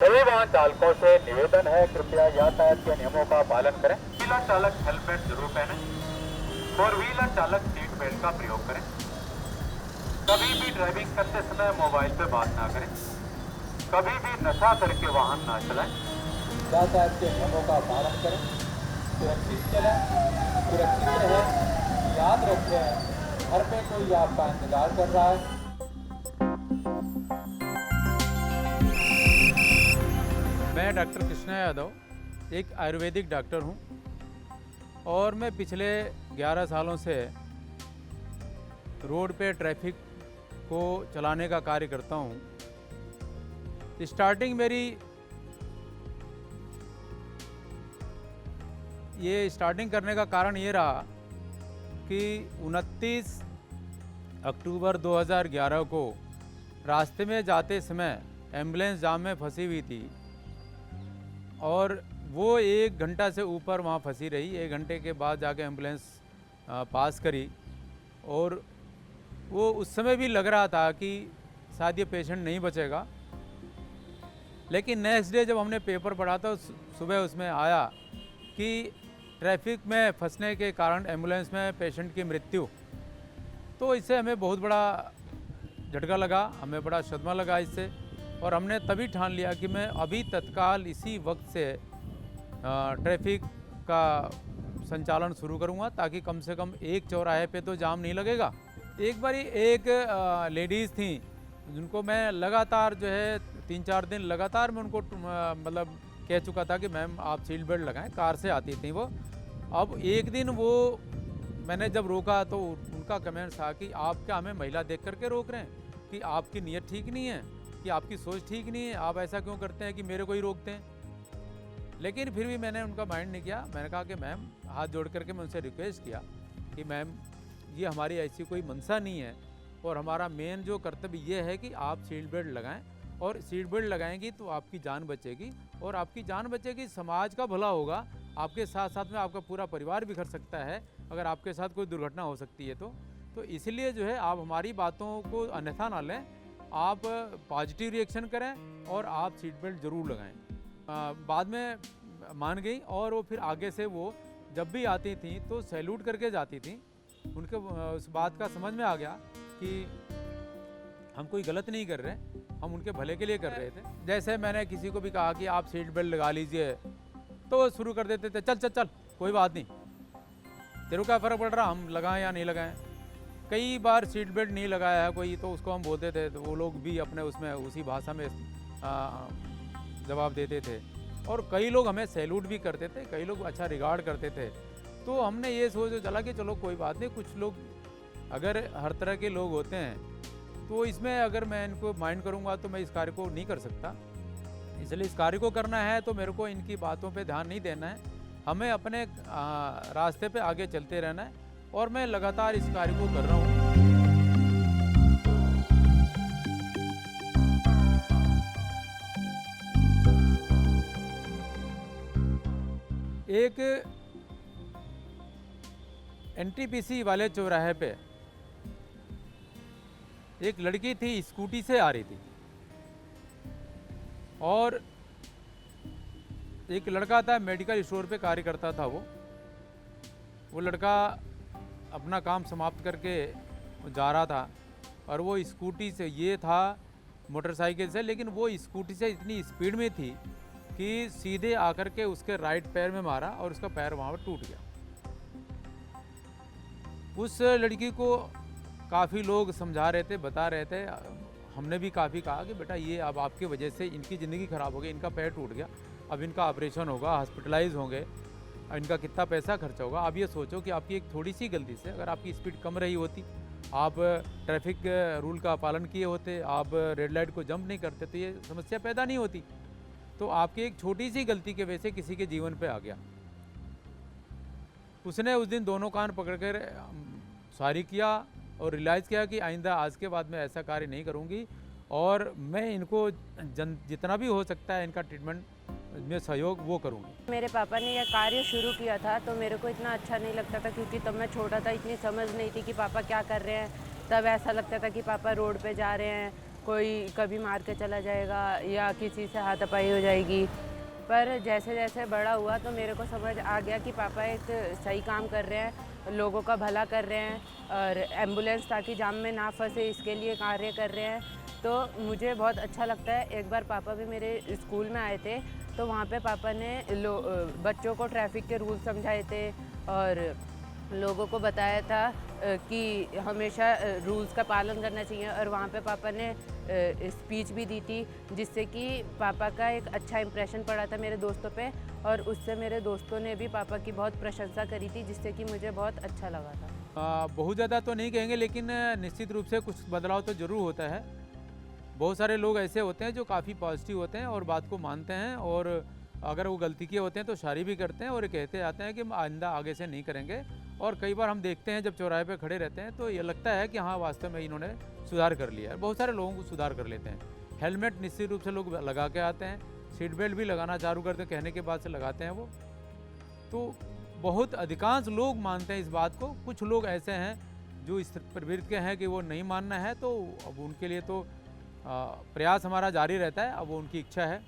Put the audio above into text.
सभी वाहन चालकों से निवेदन है, कृपया यातायात के नियमों का पालन करें। व्हीलर चालक हेलमेट जरूर पहने। फोर व्हीलर चालक सीट बेल्ट का प्रयोग करें। कभी भी ड्राइविंग करते समय मोबाइल पे बात ना करें। कभी भी नशा करके वाहन ना चलाएं। यातायात के नियमों का पालन करें। सुरक्षित चलें, सुरक्षित रहें। याद रखें, घर पे कोई आपका इंतजार कर रहा है। मैं डॉक्टर कृष्णा यादव एक आयुर्वेदिक डॉक्टर हूं और मैं पिछले 11 सालों से रोड पे ट्रैफिक को चलाने का कार्य करता हूं। स्टार्टिंग मेरी स्टार्टिंग करने का कारण ये रहा कि 29 अक्टूबर 2011 को रास्ते में जाते समय एम्बुलेंस जाम में फंसी हुई थी और वो 1 घंटा से ऊपर वहाँ फंसी रही। 1 घंटे के बाद जाके एम्बुलेंस पास करी और वो उस समय भी लग रहा था कि शायद ये पेशेंट नहीं बचेगा, लेकिन नेक्स्ट डे जब हमने पेपर पढ़ा तो सुबह उसमें आया कि ट्रैफिक में फंसने के कारण एम्बुलेंस में पेशेंट की मृत्यु। तो इससे हमें बहुत बड़ा झटका लगा, हमें बड़ा सदमा लगा इससे, और हमने तभी ठान लिया कि मैं अभी तत्काल इसी वक्त से ट्रैफिक का संचालन शुरू करूंगा ताकि कम से कम एक चौराहे पे तो जाम नहीं लगेगा। एक बारी एक लेडीज़ थी जिनको मैं लगातार जो है 3-4 दिन लगातार मैं उनको मतलब कह चुका था कि मैम आप सीट बेल्ट लगाएं। कार से आती थी वो। अब एक दिन वो मैंने जब रोका तो उनका कमेंट था कि आप क्या हमें महिला देख करके रोक रहे हैं, कि आपकी नीयत ठीक नहीं है, कि आपकी सोच ठीक नहीं है, आप ऐसा क्यों करते हैं कि मेरे को ही रोकते हैं। लेकिन फिर भी मैंने उनका माइंड नहीं किया। मैंने कहा कि मैम, हाथ जोड़ करके मैं उनसे रिक्वेस्ट किया कि मैम ये हमारी ऐसी कोई मंशा नहीं है और हमारा मेन जो कर्तव्य ये है कि आप सीट बेल्ट लगाएं, और सीट बेल्ट लगाएंगी तो आपकी जान बचेगी, और आपकी जान बचेगी, समाज का भला होगा, आपके साथ साथ में आपका पूरा परिवार बिखर सकता है अगर आपके साथ कोई दुर्घटना हो सकती है तो इसलिए जो है आप हमारी बातों को अन्यथा ना लें, आप पॉजिटिव रिएक्शन करें और आप सीट बेल्ट ज़रूर लगाएं। बाद में मान गई और वो फिर आगे से वो जब भी आती थी तो सैल्यूट करके जाती थी। उनके उस बात का समझ में आ गया कि हम कोई गलत नहीं कर रहे, हम उनके भले के लिए कर रहे थे। जैसे मैंने किसी को भी कहा कि आप सीट बेल्ट लगा लीजिए तो वो शुरू कर देते थे, चल चल चल कोई बात नहीं, तेरे को क्या फ़र्क पड़ रहा, हम लगाएं या नहीं लगाएं। कई बार सीट बेल्ट नहीं लगाया है कोई तो उसको हम बोलते थे तो वो लोग भी अपने उसमें उसी भाषा में जवाब देते थे, और कई लोग हमें सैल्यूट भी करते थे, कई लोग अच्छा रिगार्ड करते थे। तो हमने ये सोच चला कि चलो कोई बात नहीं, कुछ लोग अगर हर तरह के लोग होते हैं तो इसमें अगर मैं इनको माइंड करूँगा तो मैं इस कार्य को नहीं कर सकता। इसलिए इस कार्य को करना है तो मेरे को इनकी बातों पे ध्यान नहीं देना है, हमें अपने रास्ते पे आगे चलते रहना है, और मैं लगातार इस कार्य को कर रहा हूँ। एक एनटीपीसी वाले चौराहे पे एक लड़की थी, स्कूटी से आ रही थी, और एक लड़का था, मेडिकल स्टोर पे कार्य करता था। वो लड़का अपना काम समाप्त करके जा रहा था और वो स्कूटी से, ये था मोटरसाइकिल से, लेकिन वो स्कूटी से इतनी स्पीड में थी कि सीधे आकर के उसके राइट पैर में मारा और उसका पैर वहाँ पर टूट गया। उस लड़की को काफ़ी लोग समझा रहे थे, बता रहे थे, हमने भी काफ़ी कहा कि बेटा ये अब आपकी वजह से इनकी ज़िंदगी ख़राब हो गई, इनका पैर टूट गया, अब इनका ऑपरेशन होगा, हॉस्पिटलाइज होंगे, इनका कितना पैसा खर्चा होगा। आप ये सोचो कि आपकी एक थोड़ी सी गलती से अगर आपकी स्पीड कम रही होती, आप ट्रैफिक रूल का पालन किए होते, आप रेड लाइट को जंप नहीं करते, तो ये समस्या पैदा नहीं होती। तो आपकी एक छोटी सी गलती की वजह से किसी के जीवन पे आ गया। उसने उस दिन दोनों कान पकड़कर सॉरी किया और रियलाइज़ किया कि आइंदा आज के बाद मैं ऐसा कार्य नहीं करूँगी, और मैं इनको जितना भी हो सकता है इनका ट्रीटमेंट में सहयोग वो करूँगी। मेरे पापा ने यह कार्य शुरू किया था तो मेरे को इतना अच्छा नहीं लगता था, क्योंकि तब मैं छोटा था, इतनी समझ नहीं थी कि पापा क्या कर रहे हैं। तब ऐसा लगता था कि पापा रोड पे जा रहे हैं, कोई कभी मार के चला जाएगा या किसी से हाथापाई हो जाएगी। पर जैसे जैसे बड़ा हुआ तो मेरे को समझ आ गया कि पापा एक सही काम कर रहे हैं, लोगों का भला कर रहे हैं और एम्बुलेंस ताकि जाम में ना फंसे इसके लिए कार्य कर रहे हैं। तो मुझे बहुत अच्छा लगता है। एक बार पापा भी मेरे स्कूल में आए थे तो वहाँ पे पापा ने बच्चों को ट्रैफिक के रूल समझाए थे और लोगों को बताया था कि हमेशा रूल्स का पालन करना चाहिए। और वहाँ पे पापा ने स्पीच भी दी थी जिससे कि पापा का एक अच्छा इंप्रेशन पड़ा था मेरे दोस्तों पे और उससे मेरे दोस्तों ने भी पापा की बहुत प्रशंसा करी थी जिससे कि मुझे बहुत अच्छा लगा था। बहुत ज़्यादा तो नहीं कहेंगे, लेकिन निश्चित रूप से कुछ बदलाव तो ज़रूर होता है। बहुत सारे लोग ऐसे होते हैं जो काफ़ी पॉजिटिव होते हैं और बात को मानते हैं, और अगर वो गलती किए होते हैं तो सारी भी करते हैं और ये कहते आते हैं कि हम आइंदा आगे से नहीं करेंगे। और कई बार हम देखते हैं जब चौराहे पे खड़े रहते हैं तो ये लगता है कि हाँ, वास्तव में इन्होंने सुधार कर लिया है। बहुत सारे लोगों को सुधार कर लेते हैं। हेलमेट निश्चित रूप से लोग लगा के आते हैं, सीट बेल्ट भी लगाना चालू करते हैं, कहने के बाद से लगाते हैं वो। तो बहुत अधिकांश लोग मानते हैं इस बात को। कुछ लोग ऐसे हैं जो इस प्रवृत्ति के हैं कि वो नहीं मानना है, तो अब उनके लिए तो प्रयास हमारा जारी रहता है। अब वो उनकी इच्छा है।